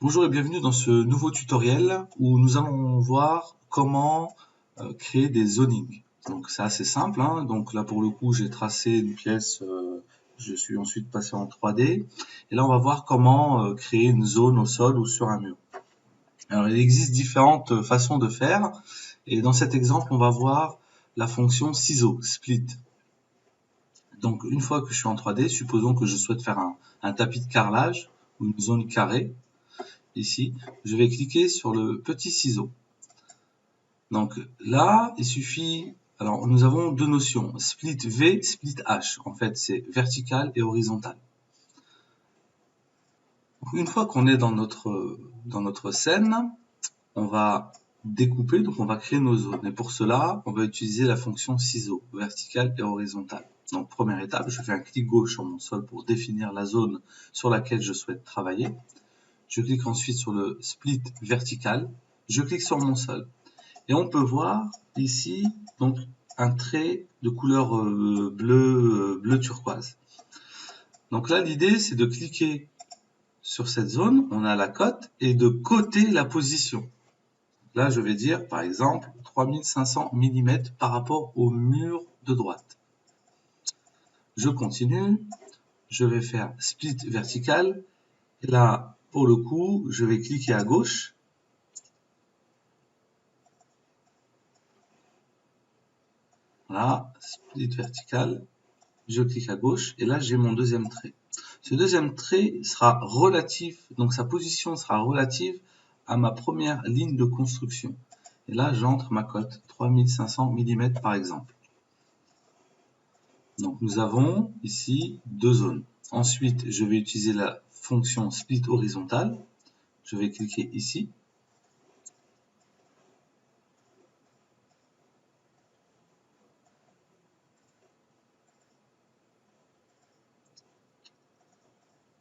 Bonjour et bienvenue dans ce nouveau tutoriel où nous allons voir comment créer des zonings. Donc c'est assez simple, hein. Donc là pour le coup j'ai tracé une pièce, je suis ensuite passé en 3D et là on va voir comment créer une zone au sol ou sur un mur. Alors il existe différentes façons de faire et dans cet exemple on va voir la fonction ciseau, split. Donc une fois que je suis en 3D, supposons que je souhaite faire un tapis de carrelage ou une zone carrée. Ici, je vais cliquer sur le petit ciseau. Donc là, il suffit. Alors, nous avons deux notions, split V, split H. En fait, c'est vertical et horizontal. Donc, une fois qu'on est dans notre scène, on va découper, donc on va créer nos zones. Et pour cela, on va utiliser la fonction ciseau, vertical et horizontal. Donc, première étape, je fais un clic gauche sur mon sol pour définir la zone sur laquelle je souhaite travailler. Je clique ensuite sur le split vertical. Je clique sur mon sol. Et on peut voir ici donc un trait de couleur bleu turquoise. Donc là, l'idée, c'est de cliquer sur cette zone, on a la cote, et de coter la position. Là, je vais dire, par exemple, 3500 mm par rapport au mur de droite. Je continue, je vais faire split vertical, et là, pour le coup, je vais cliquer à gauche. Voilà, split vertical, je clique à gauche et là j'ai mon deuxième trait. Ce deuxième trait sera relatif, donc sa position sera relative à ma première ligne de construction. Et là j'entre ma cote, 3500 mm par exemple. Donc nous avons ici deux zones. Ensuite je vais utiliser la fonction split horizontal. Je vais cliquer ici.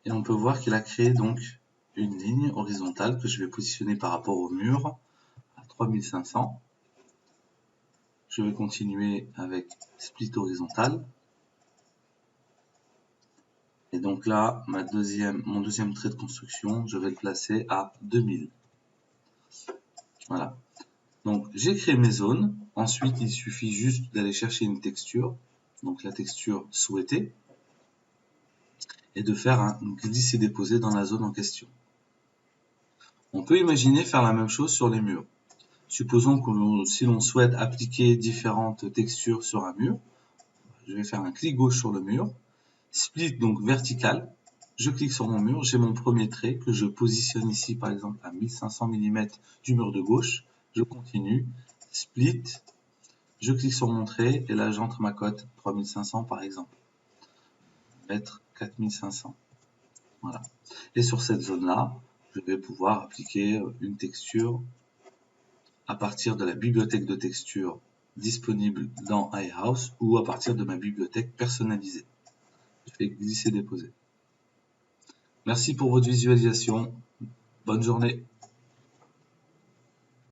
Et on peut voir qu'il a créé donc une ligne horizontale que je vais positionner par rapport au mur à 3500. Je vais continuer avec split horizontal. Et donc là, mon deuxième trait de construction, je vais le placer à 2000. Voilà. Donc j'ai créé mes zones. Ensuite, il suffit juste d'aller chercher une texture. Donc la texture souhaitée. Et de faire un glisser-déposer dans la zone en question. On peut imaginer faire la même chose sur les murs. Supposons que si l'on souhaite appliquer différentes textures sur un mur, je vais faire un clic gauche sur le mur, split donc vertical, je clique sur mon mur, j'ai mon premier trait que je positionne ici par exemple à 1500 mm du mur de gauche, je continue, split, je clique sur mon trait et là j'entre ma cote 3500 par exemple, mettre 4500, voilà. Et sur cette zone là, je vais pouvoir appliquer une texture à partir de la bibliothèque de texture disponible dans iHouse ou à partir de ma bibliothèque personnalisée. Je fais glisser-déposer. Merci pour votre visualisation. Bonne journée.